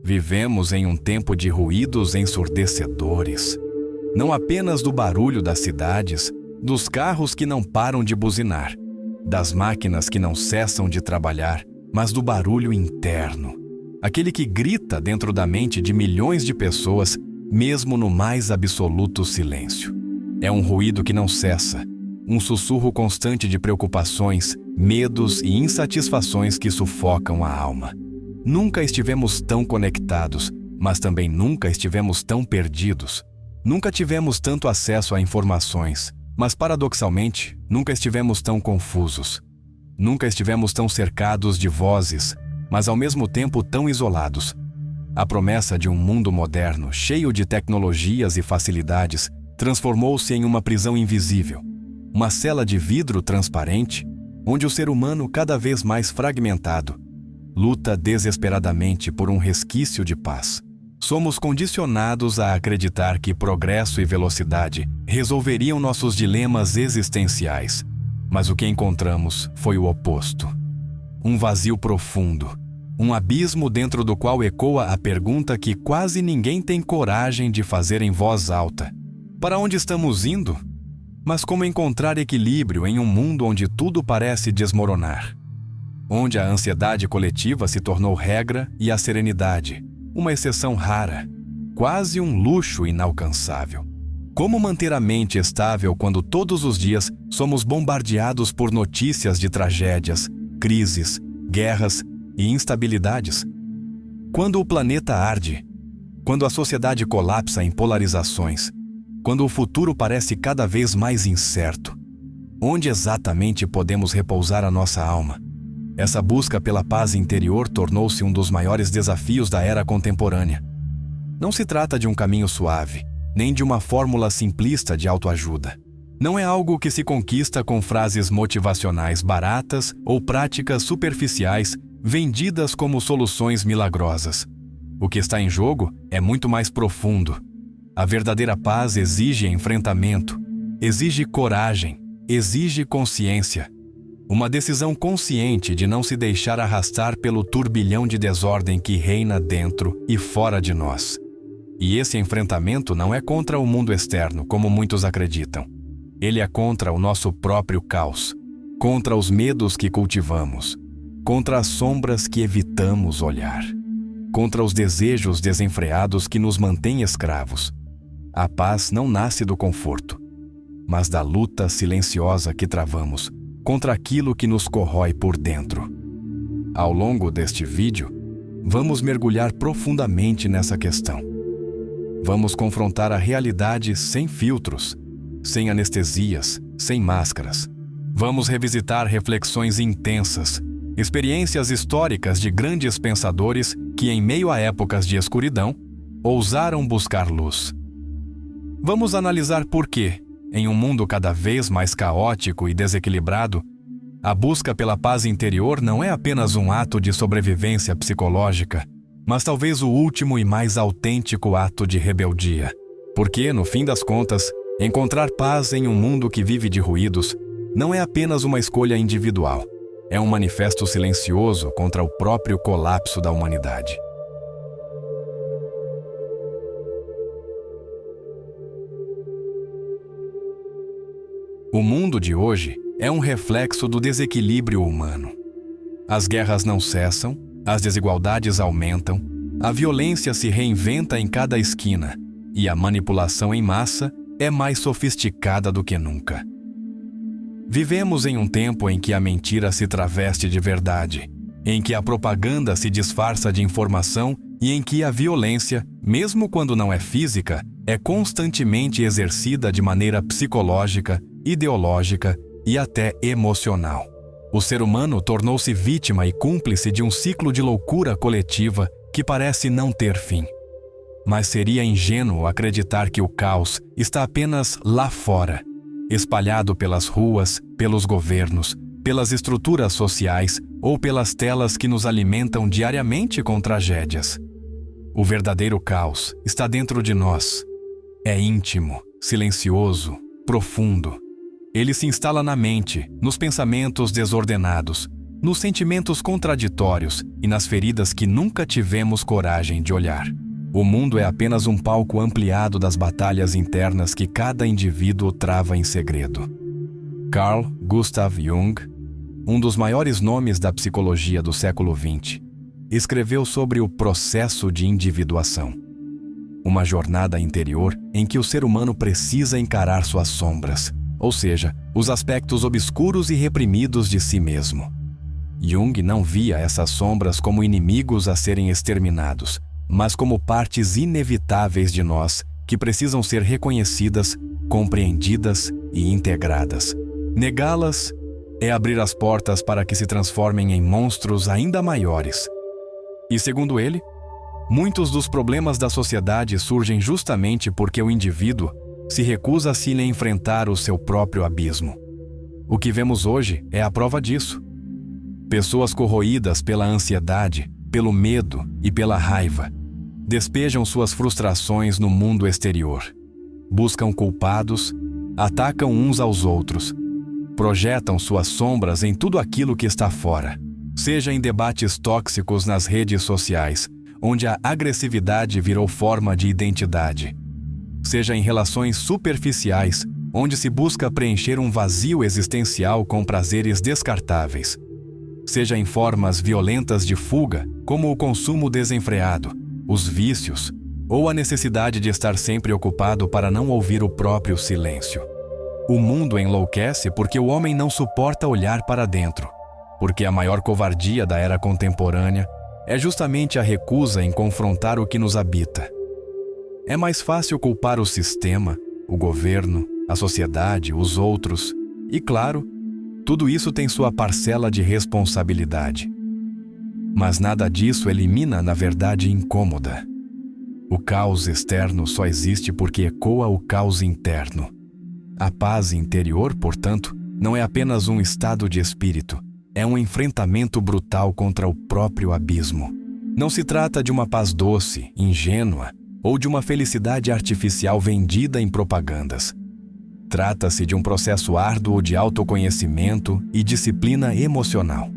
Vivemos em um tempo de ruídos ensurdecedores. Não apenas do barulho das cidades, dos carros que não param de buzinar, das máquinas que não cessam de trabalhar, mas do barulho interno. Aquele que grita dentro da mente de milhões de pessoas, mesmo no mais absoluto silêncio. É um ruído que não cessa, um sussurro constante de preocupações, medos e insatisfações que sufocam a alma. Nunca estivemos tão conectados, mas também nunca estivemos tão perdidos. Nunca tivemos tanto acesso a informações, mas paradoxalmente, nunca estivemos tão confusos. Nunca estivemos tão cercados de vozes, mas ao mesmo tempo tão isolados. A promessa de um mundo moderno, cheio de tecnologias e facilidades, transformou-se em uma prisão invisível, uma cela de vidro transparente, onde o ser humano, cada vez mais fragmentado, luta desesperadamente por um resquício de paz. Somos condicionados a acreditar que progresso e velocidade resolveriam nossos dilemas existenciais, mas o que encontramos foi o oposto. Um vazio profundo, um abismo dentro do qual ecoa a pergunta que quase ninguém tem coragem de fazer em voz alta: para onde estamos indo? Mas como encontrar equilíbrio em um mundo onde tudo parece desmoronar? Onde a ansiedade coletiva se tornou regra e a serenidade uma exceção rara, quase um luxo inalcançável. Como manter a mente estável quando todos os dias somos bombardeados por notícias de tragédias, crises, guerras e instabilidades? Quando o planeta arde, quando a sociedade colapsa em polarizações, quando o futuro parece cada vez mais incerto, onde exatamente podemos repousar a nossa alma? Essa busca pela paz interior tornou-se um dos maiores desafios da era contemporânea. Não se trata de um caminho suave, nem de uma fórmula simplista de autoajuda. Não é algo que se conquista com frases motivacionais baratas ou práticas superficiais vendidas como soluções milagrosas. O que está em jogo é muito mais profundo. A verdadeira paz exige enfrentamento, exige coragem, exige consciência. Uma decisão consciente de não se deixar arrastar pelo turbilhão de desordem que reina dentro e fora de nós. E esse enfrentamento não é contra o mundo externo, como muitos acreditam. Ele é contra o nosso próprio caos, contra os medos que cultivamos, contra as sombras que evitamos olhar, contra os desejos desenfreados que nos mantêm escravos. A paz não nasce do conforto, mas da luta silenciosa que travamos contra aquilo que nos corrói por dentro. Ao longo deste vídeo, vamos mergulhar profundamente nessa questão. Vamos confrontar a realidade sem filtros, sem anestesias, sem máscaras. Vamos revisitar reflexões intensas, experiências históricas de grandes pensadores que, em meio a épocas de escuridão, ousaram buscar luz. Vamos analisar por que, em um mundo cada vez mais caótico e desequilibrado, a busca pela paz interior não é apenas um ato de sobrevivência psicológica, mas talvez o último e mais autêntico ato de rebeldia. Porque, no fim das contas, encontrar paz em um mundo que vive de ruídos não é apenas uma escolha individual, é um manifesto silencioso contra o próprio colapso da humanidade. O mundo de hoje é um reflexo do desequilíbrio humano. As guerras não cessam, as desigualdades aumentam, a violência se reinventa em cada esquina e a manipulação em massa é mais sofisticada do que nunca. Vivemos em um tempo em que a mentira se traveste de verdade, em que a propaganda se disfarça de informação e em que a violência, mesmo quando não é física, é constantemente exercida de maneira psicológica, ideológica e até emocional. O ser humano tornou-se vítima e cúmplice de um ciclo de loucura coletiva que parece não ter fim. Mas seria ingênuo acreditar que o caos está apenas lá fora, espalhado pelas ruas, pelos governos, pelas estruturas sociais ou pelas telas que nos alimentam diariamente com tragédias. O verdadeiro caos está dentro de nós. É íntimo, silencioso, profundo. Ele se instala na mente, nos pensamentos desordenados, nos sentimentos contraditórios e nas feridas que nunca tivemos coragem de olhar. O mundo é apenas um palco ampliado das batalhas internas que cada indivíduo trava em segredo. Carl Gustav Jung, um dos maiores nomes da psicologia do século XX, escreveu sobre o processo de individuação. Uma jornada interior em que o ser humano precisa encarar suas sombras, ou seja, os aspectos obscuros e reprimidos de si mesmo. Jung não via essas sombras como inimigos a serem exterminados, mas como partes inevitáveis de nós que precisam ser reconhecidas, compreendidas e integradas. Negá-las é abrir as portas para que se transformem em monstros ainda maiores. E segundo ele, muitos dos problemas da sociedade surgem justamente porque o indivíduo se recusa a se enfrentar o seu próprio abismo. O que vemos hoje é a prova disso. Pessoas corroídas pela ansiedade, pelo medo e pela raiva despejam suas frustrações no mundo exterior. Buscam culpados, atacam uns aos outros, projetam suas sombras em tudo aquilo que está fora, seja em debates tóxicos nas redes sociais, onde a agressividade virou forma de identidade, seja em relações superficiais, onde se busca preencher um vazio existencial com prazeres descartáveis, seja em formas violentas de fuga, como o consumo desenfreado, os vícios, ou a necessidade de estar sempre ocupado para não ouvir o próprio silêncio. O mundo enlouquece porque o homem não suporta olhar para dentro, porque a maior covardia da era contemporânea é justamente a recusa em confrontar o que nos habita. É mais fácil culpar o sistema, o governo, a sociedade, os outros, e claro, tudo isso tem sua parcela de responsabilidade. Mas nada disso elimina na verdade incômoda. O caos externo só existe porque ecoa o caos interno. A paz interior, portanto, não é apenas um estado de espírito, é um enfrentamento brutal contra o próprio abismo. Não se trata de uma paz doce, ingênua, ou de uma felicidade artificial vendida em propagandas. Trata-se de um processo árduo de autoconhecimento e disciplina emocional.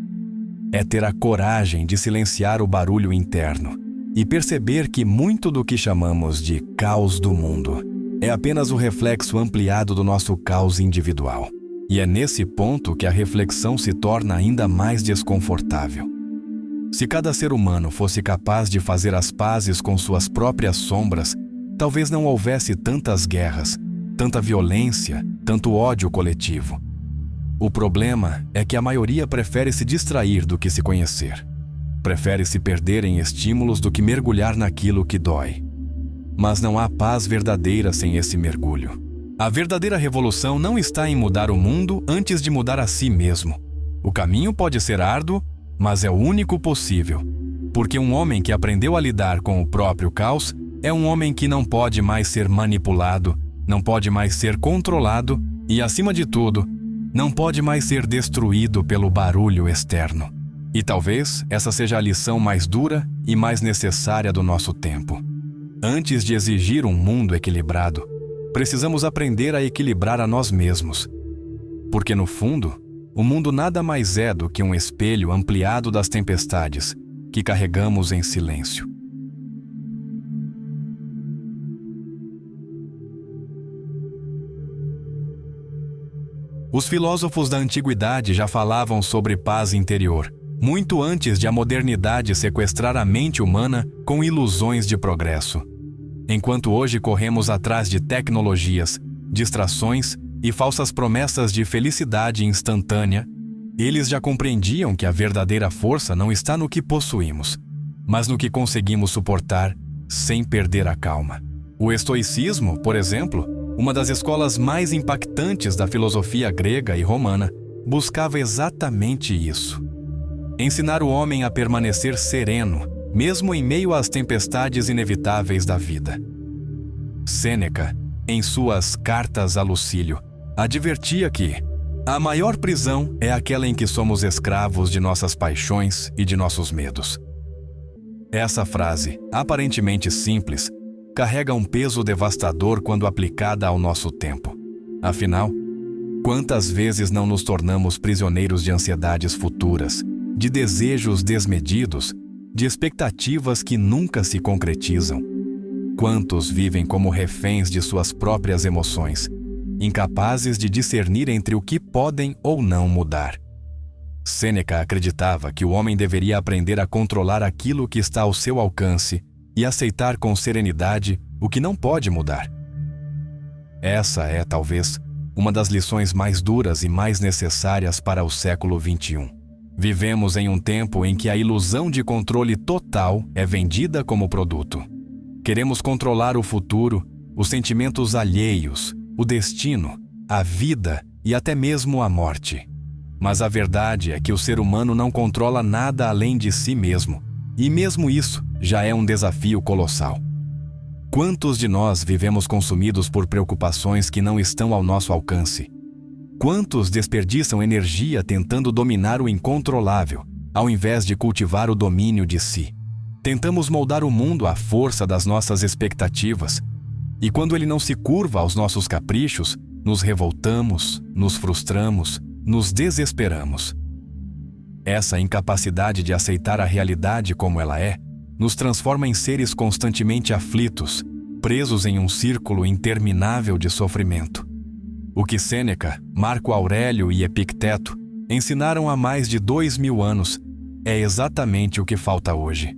É ter a coragem de silenciar o barulho interno e perceber que muito do que chamamos de caos do mundo é apenas o reflexo ampliado do nosso caos individual. E é nesse ponto que a reflexão se torna ainda mais desconfortável. Se cada ser humano fosse capaz de fazer as pazes com suas próprias sombras, talvez não houvesse tantas guerras, tanta violência, tanto ódio coletivo. O problema é que a maioria prefere se distrair do que se conhecer. Prefere se perder em estímulos do que mergulhar naquilo que dói. Mas não há paz verdadeira sem esse mergulho. A verdadeira revolução não está em mudar o mundo antes de mudar a si mesmo. O caminho pode ser árduo, mas é o único possível. Porque um homem que aprendeu a lidar com o próprio caos é um homem que não pode mais ser manipulado, não pode mais ser controlado e, acima de tudo, não pode mais ser destruído pelo barulho externo. E talvez essa seja a lição mais dura e mais necessária do nosso tempo. Antes de exigir um mundo equilibrado, precisamos aprender a equilibrar a nós mesmos. Porque, no fundo, o mundo nada mais é do que um espelho ampliado das tempestades que carregamos em silêncio. Os filósofos da antiguidade já falavam sobre paz interior, muito antes de a modernidade sequestrar a mente humana com ilusões de progresso. Enquanto hoje corremos atrás de tecnologias, distrações e falsas promessas de felicidade instantânea, eles já compreendiam que a verdadeira força não está no que possuímos, mas no que conseguimos suportar sem perder a calma. O estoicismo, por exemplo, uma das escolas mais impactantes da filosofia grega e romana, buscava exatamente isso. Ensinar o homem a permanecer sereno, mesmo em meio às tempestades inevitáveis da vida. Sêneca, em suas Cartas a Lucílio, advertia que a maior prisão é aquela em que somos escravos de nossas paixões e de nossos medos. Essa frase, aparentemente simples, carrega um peso devastador quando aplicada ao nosso tempo. Afinal, quantas vezes não nos tornamos prisioneiros de ansiedades futuras, de desejos desmedidos, de expectativas que nunca se concretizam. Quantos vivem como reféns de suas próprias emoções, incapazes de discernir entre o que podem ou não mudar? Sêneca acreditava que o homem deveria aprender a controlar aquilo que está ao seu alcance e aceitar com serenidade o que não pode mudar. Essa é, talvez, uma das lições mais duras e mais necessárias para o século XXI. Vivemos em um tempo em que a ilusão de controle total é vendida como produto. Queremos controlar o futuro, os sentimentos alheios, o destino, a vida e até mesmo a morte. Mas a verdade é que o ser humano não controla nada além de si mesmo, e mesmo isso já é um desafio colossal. Quantos de nós vivemos consumidos por preocupações que não estão ao nosso alcance? Quantos desperdiçam energia tentando dominar o incontrolável, ao invés de cultivar o domínio de si? Tentamos moldar o mundo à força das nossas expectativas, e quando ele não se curva aos nossos caprichos, nos revoltamos, nos frustramos, nos desesperamos. Essa incapacidade de aceitar a realidade como ela é, nos transforma em seres constantemente aflitos, presos em um círculo interminável de sofrimento. O que Sêneca, Marco Aurélio e Epicteto ensinaram há mais de 2000 anos é exatamente o que falta hoje.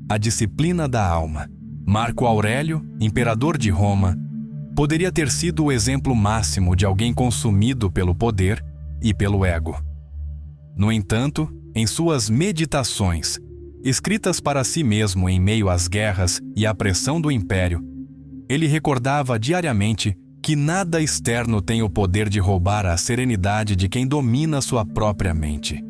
A disciplina da alma. Marco Aurélio, imperador de Roma, poderia ter sido o exemplo máximo de alguém consumido pelo poder e pelo ego. No entanto, em suas meditações, escritas para si mesmo em meio às guerras e à pressão do império, ele recordava diariamente que nada externo tem o poder de roubar a serenidade de quem domina sua própria mente.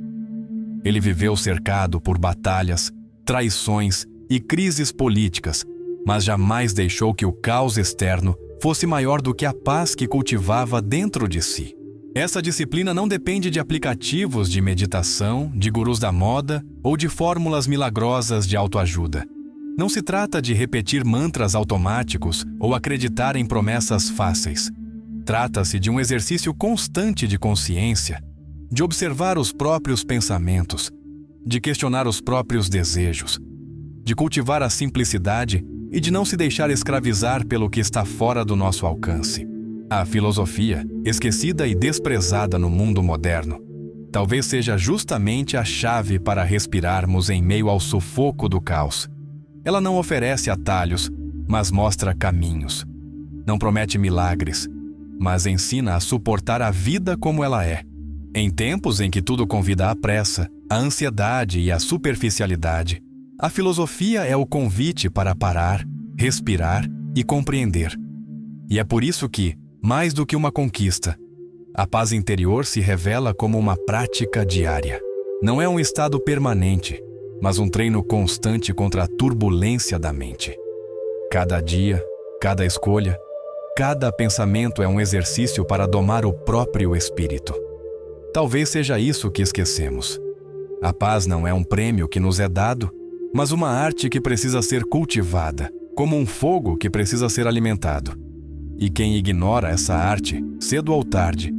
Ele viveu cercado por batalhas, traições e crises políticas, mas jamais deixou que o caos externo fosse maior do que a paz que cultivava dentro de si. Essa disciplina não depende de aplicativos de meditação, de gurus da moda ou de fórmulas milagrosas de autoajuda. Não se trata de repetir mantras automáticos ou acreditar em promessas fáceis. Trata-se de um exercício constante de consciência, de observar os próprios pensamentos, de questionar os próprios desejos, de cultivar a simplicidade e de não se deixar escravizar pelo que está fora do nosso alcance. A filosofia, esquecida e desprezada no mundo moderno, talvez seja justamente a chave para respirarmos em meio ao sufoco do caos. Ela não oferece atalhos, mas mostra caminhos. Não promete milagres, mas ensina a suportar a vida como ela é. Em tempos em que tudo convida à pressa, à ansiedade e à superficialidade, a filosofia é o convite para parar, respirar e compreender. E é por isso que, mais do que uma conquista, a paz interior se revela como uma prática diária. Não é um estado permanente, mas um treino constante contra a turbulência da mente. Cada dia, cada escolha, cada pensamento é um exercício para domar o próprio espírito. Talvez seja isso que esquecemos. A paz não é um prêmio que nos é dado, mas uma arte que precisa ser cultivada, como um fogo que precisa ser alimentado. E quem ignora essa arte, cedo ou tarde,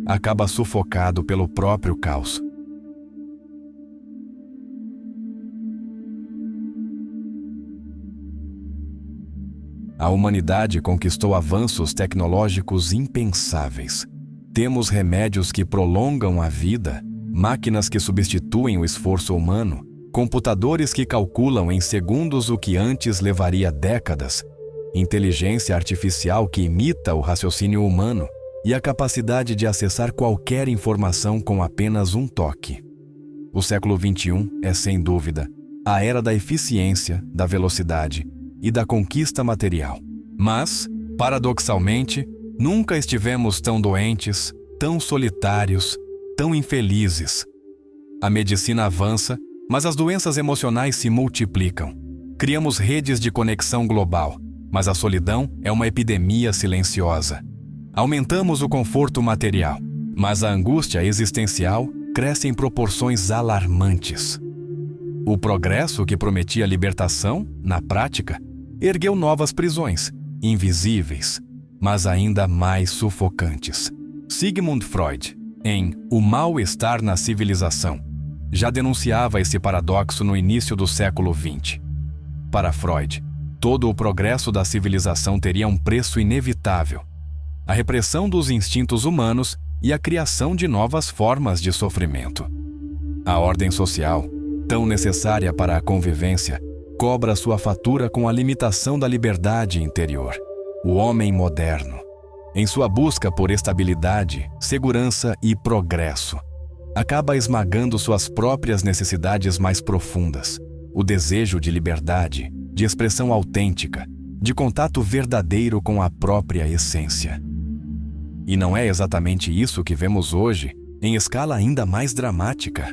acaba sufocado pelo próprio caos. A humanidade conquistou avanços tecnológicos impensáveis. Temos remédios que prolongam a vida, máquinas que substituem o esforço humano, computadores que calculam em segundos o que antes levaria décadas, inteligência artificial que imita o raciocínio humano e a capacidade de acessar qualquer informação com apenas um toque. O século XXI é, sem dúvida, a era da eficiência, da velocidade e da conquista material. Mas, paradoxalmente, nunca estivemos tão doentes, tão solitários, tão infelizes. A medicina avança, mas as doenças emocionais se multiplicam. Criamos redes de conexão global, mas a solidão é uma epidemia silenciosa. Aumentamos o conforto material, mas a angústia existencial cresce em proporções alarmantes. O progresso que prometia libertação, na prática, ergueu novas prisões, invisíveis, mas ainda mais sufocantes. Sigmund Freud, em O Mal-Estar na Civilização, já denunciava esse paradoxo no início do século XX. Para Freud, todo o progresso da civilização teria um preço inevitável: a repressão dos instintos humanos e a criação de novas formas de sofrimento. A ordem social, tão necessária para a convivência, cobra sua fatura com a limitação da liberdade interior. O homem moderno, em sua busca por estabilidade, segurança e progresso, acaba esmagando suas próprias necessidades mais profundas: o desejo de liberdade, de expressão autêntica, de contato verdadeiro com a própria essência. E não é exatamente isso que vemos hoje, em escala ainda mais dramática.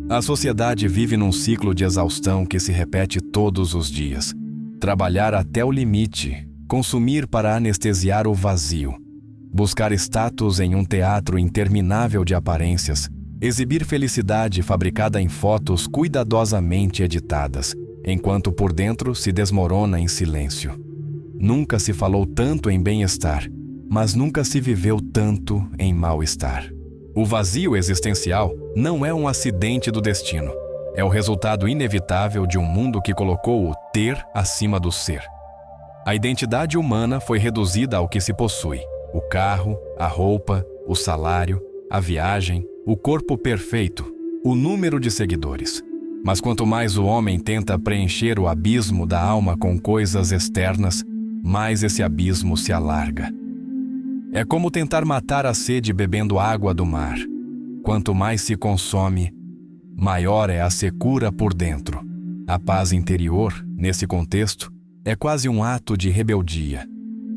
A sociedade vive num ciclo de exaustão que se repete todos os dias. Trabalhar até o limite, consumir para anestesiar o vazio, buscar status em um teatro interminável de aparências, exibir felicidade fabricada em fotos cuidadosamente editadas, enquanto por dentro se desmorona em silêncio. Nunca se falou tanto em bem-estar, mas nunca se viveu tanto em mal-estar. O vazio existencial não é um acidente do destino. É o resultado inevitável de um mundo que colocou o ter acima do ser. A identidade humana foi reduzida ao que se possui: o carro, a roupa, o salário, a viagem, o corpo perfeito, o número de seguidores. Mas quanto mais o homem tenta preencher o abismo da alma com coisas externas, mais esse abismo se alarga. É como tentar matar a sede bebendo água do mar. Quanto mais se consome, maior é a secura por dentro. A paz interior, nesse contexto, é quase um ato de rebeldia.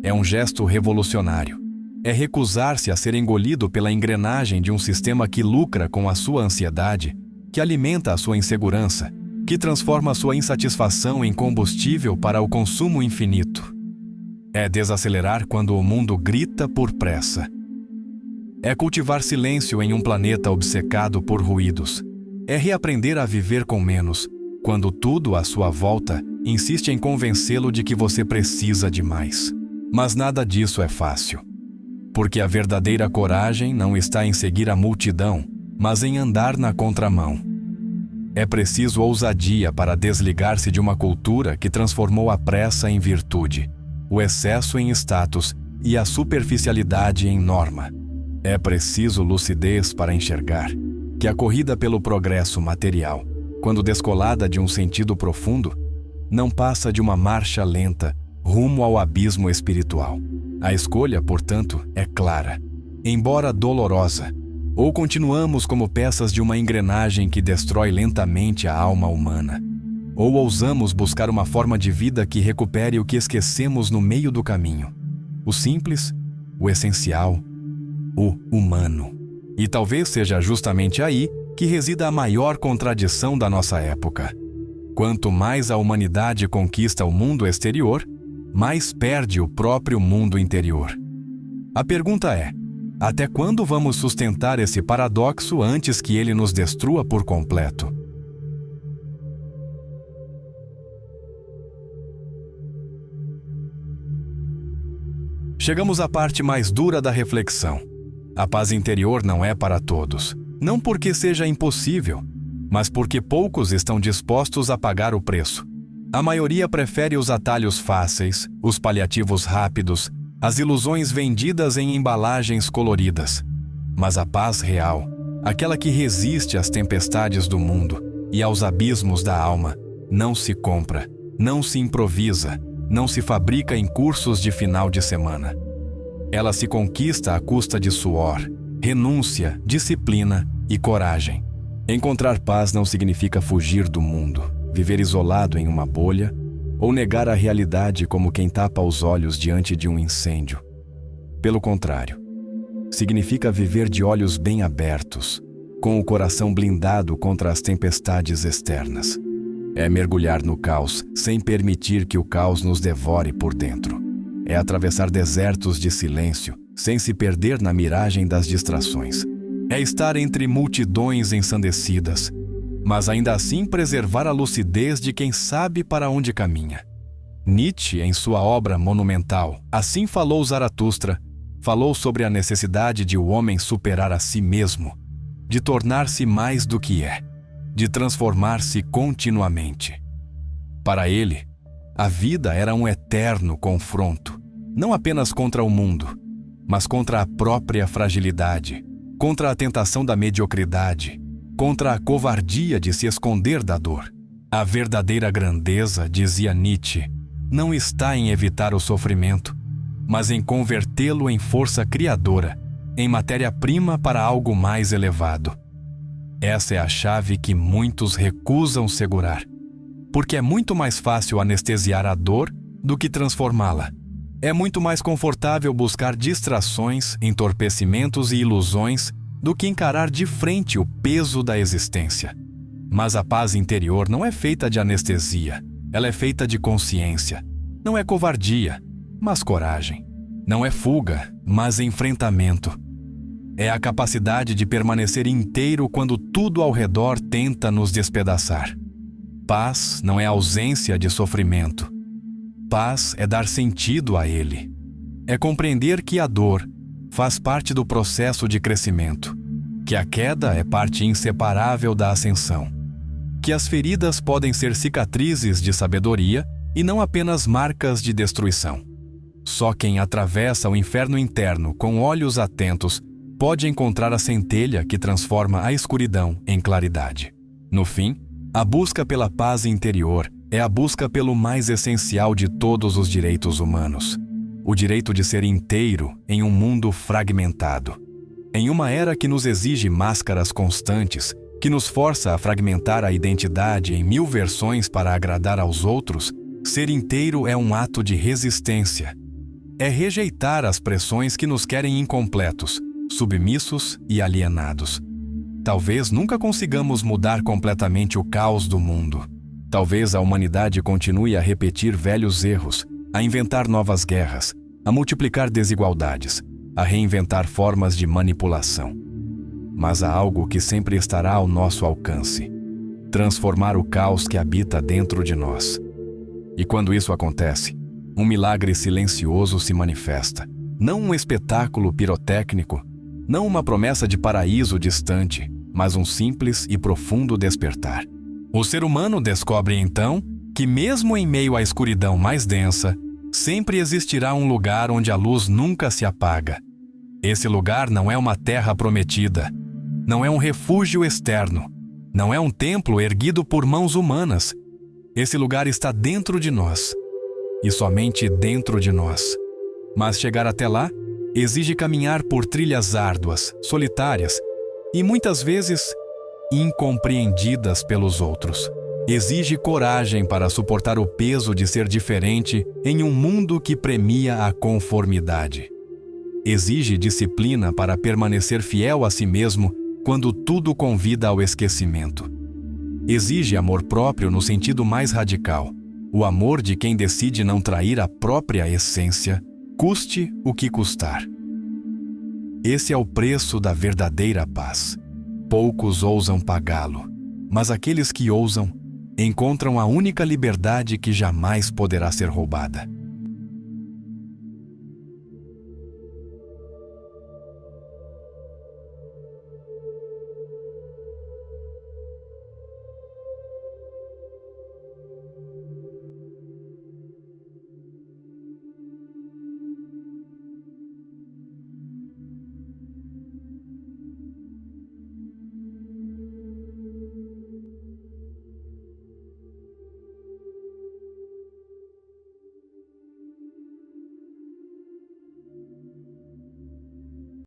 É um gesto revolucionário. É recusar-se a ser engolido pela engrenagem de um sistema que lucra com a sua ansiedade, que alimenta a sua insegurança, que transforma a sua insatisfação em combustível para o consumo infinito. É desacelerar quando o mundo grita por pressa. É cultivar silêncio em um planeta obcecado por ruídos. É reaprender a viver com menos, quando tudo à sua volta insiste em convencê-lo de que você precisa de mais. Mas nada disso é fácil. Porque a verdadeira coragem não está em seguir a multidão, mas em andar na contramão. É preciso ousadia para desligar-se de uma cultura que transformou a pressa em virtude, o excesso em status e a superficialidade em norma. É preciso lucidez para enxergar que a corrida pelo progresso material, quando descolada de um sentido profundo, não passa de uma marcha lenta rumo ao abismo espiritual. A escolha, portanto, é clara, embora dolorosa. Ou continuamos como peças de uma engrenagem que destrói lentamente a alma humana, ou ousamos buscar uma forma de vida que recupere o que esquecemos no meio do caminho: o simples, o essencial, o humano. E talvez seja justamente aí que resida a maior contradição da nossa época. Quanto mais a humanidade conquista o mundo exterior, mais perde o próprio mundo interior. A pergunta é: até quando vamos sustentar esse paradoxo antes que ele nos destrua por completo? Chegamos à parte mais dura da reflexão. A paz interior não é para todos. Não porque seja impossível, mas porque poucos estão dispostos a pagar o preço. A maioria prefere os atalhos fáceis, os paliativos rápidos, as ilusões vendidas em embalagens coloridas. Mas a paz real, aquela que resiste às tempestades do mundo e aos abismos da alma, não se compra, não se improvisa, não se fabrica em cursos de final de semana. Ela se conquista à custa de suor, renúncia, disciplina e coragem. Encontrar paz não significa fugir do mundo, viver isolado em uma bolha, ou negar a realidade como quem tapa os olhos diante de um incêndio. Pelo contrário, significa viver de olhos bem abertos, com o coração blindado contra as tempestades externas. É mergulhar no caos sem permitir que o caos nos devore por dentro. É atravessar desertos de silêncio sem se perder na miragem das distrações. É estar entre multidões ensandecidas, mas ainda assim preservar a lucidez de quem sabe para onde caminha. Nietzsche, em sua obra monumental Assim Falou Zaratustra, falou sobre a necessidade de o homem superar a si mesmo, de tornar-se mais do que é. de transformar-se continuamente. Para ele, a vida era um eterno confronto, não apenas contra o mundo, mas contra a própria fragilidade, contra a tentação da mediocridade, contra a covardia de se esconder da dor. A verdadeira grandeza, dizia Nietzsche, não está em evitar o sofrimento, mas em convertê-lo em força criadora, em matéria-prima para algo mais elevado. Essa é a chave que muitos recusam segurar, porque é muito mais fácil anestesiar a dor do que transformá-la. É muito mais confortável buscar distrações, entorpecimentos e ilusões do que encarar de frente o peso da existência. Mas a paz interior não é feita de anestesia, ela é feita de consciência. Não é covardia, mas coragem. Não é fuga, mas enfrentamento. É a capacidade de permanecer inteiro quando tudo ao redor tenta nos despedaçar. Paz não é ausência de sofrimento. Paz é dar sentido a ele. É compreender que a dor faz parte do processo de crescimento, que a queda é parte inseparável da ascensão, que as feridas podem ser cicatrizes de sabedoria e não apenas marcas de destruição. Só quem atravessa o inferno interno com olhos atentos pode encontrar a centelha que transforma a escuridão em claridade. No fim, a busca pela paz interior é a busca pelo mais essencial de todos os direitos humanos: o direito de ser inteiro em um mundo fragmentado. Em uma era que nos exige máscaras constantes, que nos força a fragmentar a identidade em 1000 versões para agradar aos outros, ser inteiro é um ato de resistência. É rejeitar as pressões que nos querem incompletos, submissos e alienados. Talvez nunca consigamos mudar completamente o caos do mundo. Talvez a humanidade continue a repetir velhos erros, a inventar novas guerras, a multiplicar desigualdades, a reinventar formas de manipulação. Mas há algo que sempre estará ao nosso alcance: transformar o caos que habita dentro de nós. E quando isso acontece, um milagre silencioso se manifesta. Não um espetáculo pirotécnico, não uma promessa de paraíso distante, mas um simples e profundo despertar. O ser humano descobre então que, mesmo em meio à escuridão mais densa, sempre existirá um lugar onde a luz nunca se apaga. Esse lugar não é uma terra prometida, não é um refúgio externo, não é um templo erguido por mãos humanas. Esse lugar está dentro de nós, e somente dentro de nós. Mas chegar até lá exige caminhar por trilhas árduas, solitárias e muitas vezes incompreendidas pelos outros. Exige coragem para suportar o peso de ser diferente em um mundo que premia a conformidade. Exige disciplina para permanecer fiel a si mesmo quando tudo convida ao esquecimento. Exige amor próprio no sentido mais radical, o amor de quem decide não trair a própria essência, custe o que custar. Esse é o preço da verdadeira paz. Poucos ousam pagá-lo, mas aqueles que ousam encontram a única liberdade que jamais poderá ser roubada.